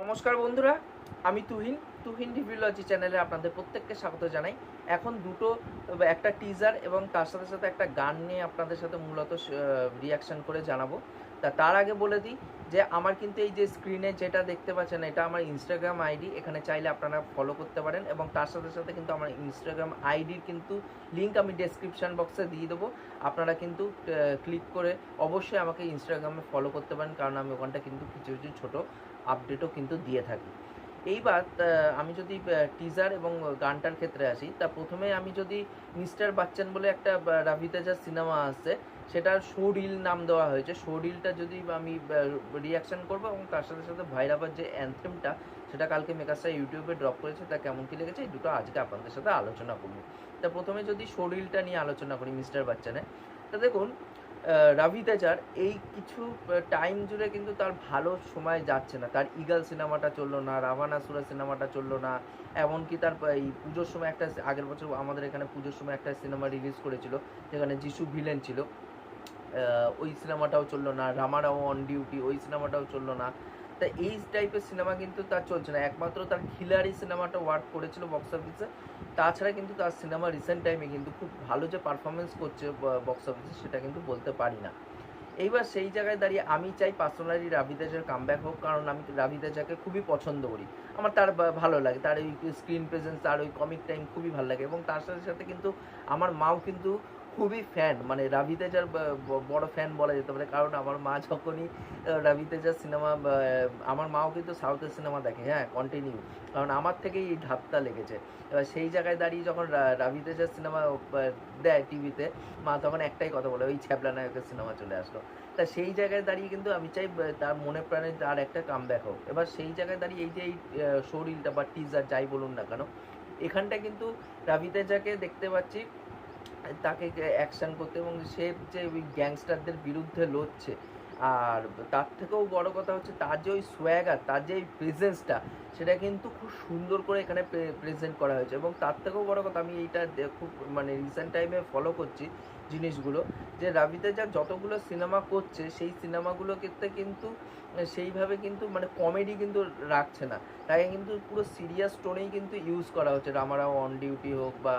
নমস্কার বন্ধুরা, আমি তুহিন রিভিউলজি চ্যানেলে আপনাদের প্রত্যেককে স্বাগত জানাই। এখন দুটো, একটা টিজার এবং তার সাথে সাথে একটা গান নিয়ে আপনাদের সাথে মূলত রিয়াকশন করে জানাবো। তার আগে বলে দিই যে আমার কিন্তু এই যে স্ক্রিনে যেটা দেখতে পাচ্ছেন এটা আমার ইনস্টাগ্রাম আইডি। এখানে চাইলে আপনারা ফলো করতে পারেন এবং তার সাথে সাথে কিন্তু আমার ইনস্টাগ্রাম আইডির কিন্তু লিঙ্ক আমি ডেসক্রিপশন বক্সে দিয়ে দেবো। আপনারা কিন্তু ক্লিক করে অবশ্যই আমাকে ইনস্টাগ্রামে ফলো করতে পারেন, কারণ আমি ওখানটা কিন্তু কিছু কিছু ছোটো আপডেটও কিন্তু দিয়ে থাকি। এইবার আমি যদি টিজার এবং গানটার ক্ষেত্রে আসি, তা প্রথমে আমি যদি মিস্টার বাচ্চান বলে একটা রাভি তেজার সিনেমা আসছে, সেটার শো রিল নাম দেওয়া হয়েছে। শো রিলটা যদি আমি রিয়াকশান করবো এবং তার সাথে সাথে ভাইরাবার যে অ্যান্থেমটা সেটা কালকে মেকাসটা ইউটিউবে ড্রপ করেছে, তা কেমন কী লেগেছে এই দুটো আজকে আপনাদের সাথে আলোচনা করব। তা প্রথমে যদি শো রিলটা নিয়ে আলোচনা করি মিস্টার বাচ্চানের, তা দেখুন রাভি তেজার এই কিছু টাইম জুড়ে কিন্তু তার ভালো সময় যাচ্ছে না। তার ইগল সিনেমাটা চললো না, রাভানাসুরা সিনেমাটা চললো না, এমনকি তার এই পুজোর সময় একটা, আগের বছর আমাদের এখানে পুজোর সময় একটা সিনেমা রিলিজ করেছিল যেখানে যিশু ভিলেন ছিল, ওই সিনেমাটাও চললো না। রামারাও অন ডিউটি, ওই সিনেমাটাও চললো না। তা এই টাইপের সিনেমা কিন্তু তার চলছে না। একমাত্র তার খিলাড়ি সিনেমাটা ওয়ার্ক করেছিল বক্স অফিসে, তাছাড়া কিন্তু তার সিনেমা রিসেন্ট টাইমে কিন্তু খুব ভালো যে পারফরমেন্স করছে বক্স অফিসে সেটা কিন্তু বলতে পারি না। এইবার সেই জায়গায় দাঁড়িয়ে আমি চাই পার্সোনালি রাভি তেজার কামব্যাক হোক, কারণ আমি রাভি তেজাকে খুবই পছন্দ করি। আমার তার ভালো লাগে, তার ওই স্ক্রিন প্রেজেন্স, তার ওই কমিক টাইম খুবই ভালো লাগে। এবং তার সাথে সাথে কিন্তু আমার মাও কিন্তু খুবই ফ্যান, মানে রাভি তেজার বড় ফ্যান বলা যেতে পারে। কারণ আমার মা যখনই রাভি তেজার সিনেমা, আমার মাও কিন্তু সাউথের সিনেমা দেখে, হ্যাঁ কন্টিনিউ, কারণ আমার থেকেই এই ধাপ্তা লেগেছে। এবার সেই জায়গায় দাঁড়িয়ে যখন রাভি তেজার সিনেমা দেয় টিভিতে, মা তখন একটাই কথা বলে, ওই ছ্যাবলা নায়কের সিনেমা চলে আসলো। তা সেই জায়গায় দাঁড়িয়ে কিন্তু আমি চাই তার মনে প্রাণে তার একটা কামব্যাক হোক। এবার সেই জায়গায় দাঁড়িয়ে এই যে এই শো রিলটা বা টিজার যাই বলুন না কেন, এখানটা কিন্তু রাভি তেজাকে দেখতে পাচ্ছি তাকে অ্যাকশন করতে, এবং সে যে ওই গ্যাংস্টারদের বিরুদ্ধে লড়ছে। আর তার থেকেও বড় কথা হচ্ছে তার যে ওই সোয়াগার, তার যে ওই প্রেজেন্সটা, সেটা কিন্তু খুব সুন্দর করে এখানে প্রেজেন্ট করা হয়েছে। এবং তার থেকেও বড় কথা, আমি এইটা খুব মানে রিসেন্ট টাইমে ফলো করছি জিনিসগুলো, যে রাভি তেজা যতগুলো সিনেমা করছে সেই সিনেমাগুলো ক্ষেত্রে কিন্তু সেইভাবে কিন্তু মানে কমেডি কিন্তু রাখছে না, তাকে কিন্তু পুরো সিরিয়াস টোনেই কিন্তু ইউজ করা হচ্ছে। রামারাও অন ডিউটি হোক, বা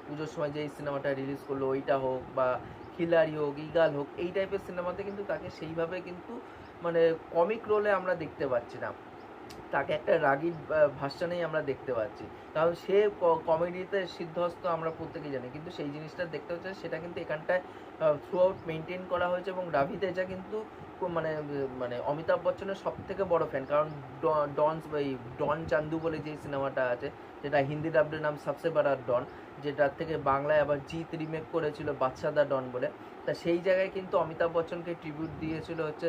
পুজোর সময় যে এই সিনেমাটা রিলিজ করলো ওইটা হোক, বা খিলাড়ি হোক, ইগাল হোক, এই টাইপের সিনেমাতে কিন্তু তাকে সেইভাবে কিন্তু মানে কমিক রোলে আমরা দেখতে পাচ্ছি না, তাকে একটা রাগী ভার্সনেই আমরা দেখতে পাচ্ছি। কারণ সে কমেডিতে সিদ্ধহস্ত আমরা প্রত্যেকেই জানি, কিন্তু সেই জিনিসটা দেখতে হচ্ছে সেটা কিন্তু এখানটায় থ্রু আউট মেনটেন করা হয়েছে। এবং রাভি তেজা কিন্তু মানে মানে অমিতাভ বচ্চনের সব থেকে বড় ফ্যান, কারণ ডন চান্দু বলে যে সিনেমাটা আছে, যেটা হিন্দি ডাবডের নাম সবসে বড়া ডন, যেটার থেকে বাংলায় আবার জিৎ রিমেক করেছিল বাদশাদা ডন বলে। তা সেই জায়গায় কিন্তু অমিতাভ বচ্চনকে ট্রিবিউট দিয়েছিল হচ্ছে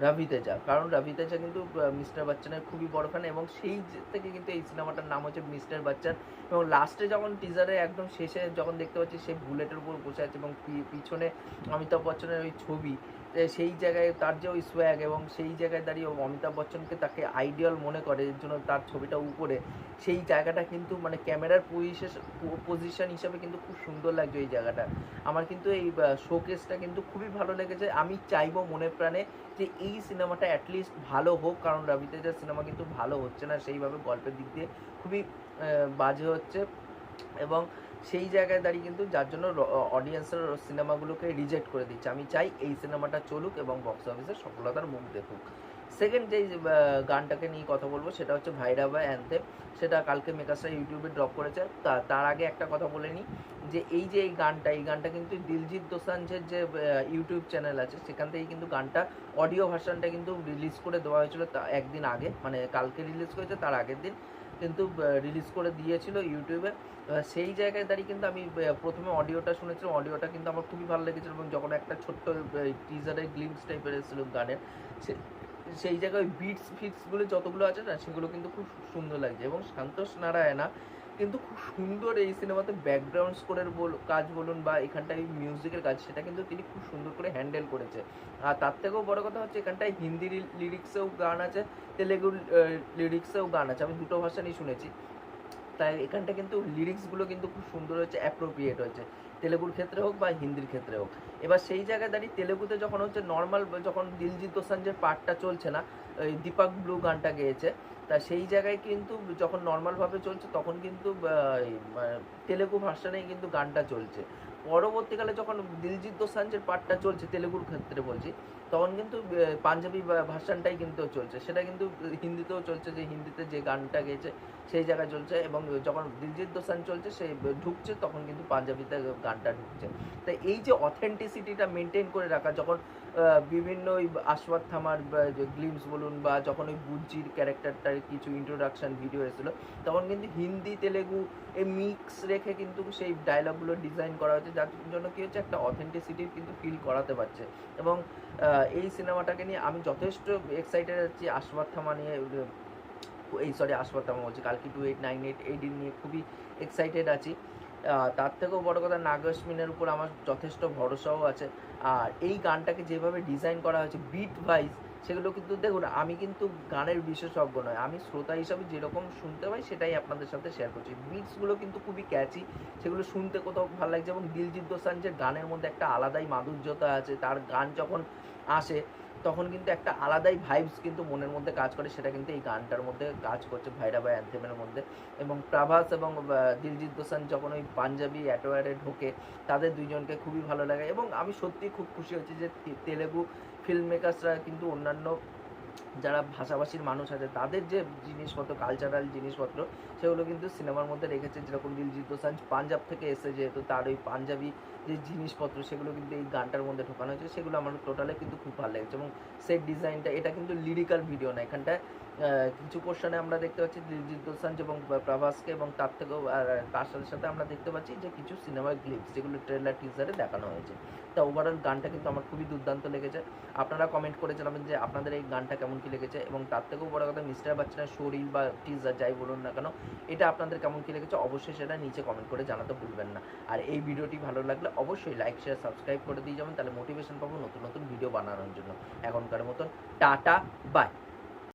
রাভি তেজা, কারণ রাভি তেজা কিন্তু মিস্টার বাচ্চানের খুবই বড় ফ্যান। এবং সেই থেকে কিন্তু এই সিনেমাটার নাম হচ্ছে মিস্টার বাচ্চান। এবং লাস্টে যখন টিজারে একদম শেষে যখন দেখতে পাচ্ছি সে বুলেটের উপর বসে আছে এবং পিছনে অমিতাভ বচ্চনের ওই ছবি, সেই জায়গায় তার যে ওই সোয়াগ, এবং সেই জায়গায় দাঁড়িয়ে অমিতাভ বচ্চনকে তাকে আইডিয়াল মনে করে, এর জন্য তার ছবিটা উপরে, সেই জায়গাটা কিন্তু মানে ক্যামেরার পজিশন হিসাবে কিন্তু খুব সুন্দর লাগছে এই জায়গাটা। আমার কিন্তু এই শোকেসটা কিন্তু খুবই ভালো লেগেছে। আমি চাইবো মনে প্রাণে যে এই সিনেমাটা অ্যাটলিস্ট ভালো হোক, কারণ রবি তেজার সিনেমা কিন্তু ভালো হচ্ছে না সেইভাবে, গল্পের দিক দিয়ে খুবই বাজে হচ্ছে। এবং সেই জায়গায় দাঁড়িয়ে কিন্তু যার জন্য অডিয়েন্সের সিনেমাগুলোকে রিজেক্ট করে দিচ্ছে। আমি চাই এই সিনেমাটা চলুক এবং বক্স অফিসে সফলতার মুখ দেখুক। সেকেন্ড যেই গানটাকে নিয়ে কথা বলবো সেটা হচ্ছে ভাইরাবা অ্যান্থেম। সেটা কালকে মেকাসরা ইউটিউবে ড্রপ করেছে। তার আগে একটা কথা বলে নিই, যে এই যে এই গানটা কিন্তু দিলজিৎ দোসাঞ্জের যে ইউটিউব চ্যানেল আছে সেখান থেকেই কিন্তু গানটা অডিও ভার্সানটা কিন্তু রিলিজ করে দেওয়া হয়েছিল একদিন আগে, মানে কালকে রিলিজ করেছে তার আগের দিন কিন্তু রিলিজ করে দিয়েছিল ইউটিউবে। সেই জায়গায় দাঁড়িয়ে কিন্তু আমি প্রথমে অডিওটা শুনেছিলাম, অডিওটা কিন্তু আমার খুবই ভালো লেগেছিলো। এবং যখন একটা ছোট্ট টিজারের গ্লিমস টাইপের এসেছিলো গানের, সেই জায়গায় বিটস ফিটসগুলো যতগুলো আছে না সেগুলো কিন্তু খুব সুন্দর লাগছে। এবং সন্তোষ নারায়ণা কিন্তু খুব সুন্দর এই সিনেমাতে ব্যাকগ্রাউন্ড স্কোরের কাজ বলুন বা এখানটায় মিউজিকের কাজ, সেটা কিন্তু তিনি খুব সুন্দর করে হ্যান্ডেল করেছে। আর তার থেকেও বড় কথা হচ্ছে এখানটায় হিন্দি লিরিক্সেও গান আছে, তেলেগু লিরিক্সেও গান আছে, আমি দুটো ভাষারই শুনেছি। তাই এখানটা কিন্তু লিরিক্সগুলো কিন্তু খুব সুন্দর হয়েছে, অ্যাপ্রোপ্রিয়েট হয়েছে। তেলেগুর ক্ষেত্রে হোক বা হিন্দির ক্ষেত্রে হোক। এবার সেই জায়গায় দাঁড়িয়ে তেলেগুতে যখন হচ্ছে নর্মাল, যখন দিলজিৎ দোসাঞ্জের পার্টটা চলছে না, ওই দীপাক ব্লু গানটা গেয়েছে, তা সেই জায়গায় কিন্তু যখন নর্মালভাবে চলছে তখন কিন্তু তেলেগু ভার্সানেই কিন্তু গানটা চলছে। পরবর্তীকালে যখন দিলজিৎ দোসাঞ্জের পার্টটা চলছে তেলেগুর ক্ষেত্রে বলছি, তখন কিন্তু পাঞ্জাবি ভার্সানটাই কিন্তু চলছে, সেটা কিন্তু হিন্দিতেও চলছে, যে হিন্দিতে যে গানটা গেয়েছে সেই জায়গায় চলছে, এবং যখন দিলজিৎ দোসাঞ্জ চলছে সে ঢুকছে তখন কিন্তু পাঞ্জাবিতে গানটা ঢুকছে। তাই এই যে অথেন্টিসিটিটা মেনটেন করে রাখা, যখন বিভিন্ন ওই আশওয়াত্থামার গ্লিমস বলুন, বা যখন ওই বুজ্জির ক্যারেক্টারটার কিছু ইন্ট্রোডাকশন ভিডিও এসেছিলো, তখন কিন্তু হিন্দি তেলেগু এই মিক্স রেখে কিন্তু সেই ডায়লগগুলো ডিজাইন করা হয়েছে, যার জন্য কী হচ্ছে একটা অথেন্টিসিটি কিন্তু ফিল করাতে পারছে। এবং এই সিনেমাটাকে নিয়ে আমি যথেষ্ট এক্সাইটেড আছি। আশওয়াত্থামা নিয়ে, আশওয়াত্থামা বলছি, কালকি 2898 এই দিন নিয়ে খুবই এক্সাইটেড আছি। তার থেকেও বড় কথা, নাগাসমিনের উপর আমার যথেষ্ট ভরসাও আছে। আর এই গানটাকে যেভাবে ডিজাইন করা হয়েছে বিট ওয়াইজ, সেগুলো কিন্তু দেখুন, আমি কিন্তু গানের বিশেষজ্ঞ নয়, আমি শ্রোতা হিসাবে যেরকম শুনতে পাই সেটাই আপনাদের সাথে শেয়ার করছি। বিটসগুলো কিন্তু খুবই ক্যাচি, সেগুলো শুনতে কোথাও ভালো লাগছে, এবং দিলজিৎ দোসাঞ্জের গানের মধ্যে একটা আলাদাই মাধুর্যতা আছে। তার গান যখন আসে তখন কিন্তু একটা আলাদাই ভাইবস কিন্তু মনের মধ্যে কাজ করে, সেটা কিন্তু এই গানটার মধ্যে কাজ করছে, ভাইরাবা অ্যান্থেমের মধ্যে। এবং প্রভাস এবং দিলজিৎ দোসাঞ্জ যখন ওই পাঞ্জাবি অ্যাটোয়ারে ঢোকে, তাদের দুইজনকে খুবই ভালো লাগে। এবং আমি সত্যিই খুব খুশি হচ্ছি যে তেলেগু ফিল্ম মেকার্সরা কিন্তু অন্যান্য যারা ভাষাভাষীর মানুষ আছে তাদের যে জিনিসপত্র, কালচারাল জিনিসপত্র, সেগুলো কিন্তু সিনেমার মধ্যে রেখেছে। যেরকম দিলজিৎ দোসাঞ্জ পাঞ্জাব থেকে এসে, যেহেতু তার ওই পাঞ্জাবি যে জিনিসপত্র সেগুলো কিন্তু এই গানটার মধ্যে ঢোকানো হয়েছে, সেগুলো আমার টোটালে কিন্তু খুব ভালো লেগেছে। এবং সেট ডিজাইনটা, এটা কিন্তু লিরিক্যাল ভিডিও না, এখানটায় কিছু পোর্শনে আমরা দেখতে পাচ্ছি দিলজিৎ দোসাঞ্জ এবং প্রভাসকে, এবং তার থেকেও তার সাথে সাথে আমরা দেখতে পাচ্ছি যে কিছু সিনেমার গ্লিপস, যেগুলো ট্রেলার টিজারে দেখানো হয়েছে। তা ওভারঅল গানটা কিন্তু আমার খুবই দুর্দান্ত লেগেছে। আপনারা কমেন্ট করে জানাবেন যে আপনাদের এই গানটা কেমন কী লেগেছে, এবং তার থেকেও বড় কথা, মিস্টার বাচ্চানের শরীর বা টিজার যাই বলুন না কেন, এটা আপনাদের কেমন কী লেগেছে অবশ্যই সেটা নিচে কমেন্ট করে জানাতে ভুলবেন না। আর এই ভিডিওটি ভালো লাগলে অবশ্যই লাইক, শেয়ার, সাবস্ক্রাইব করে দিয়ে যাবেন, তাহলে মোটিভেশন পাবো নতুন নতুন ভিডিও বানানোর জন্য। এখনকার মতন টাটা, বাই।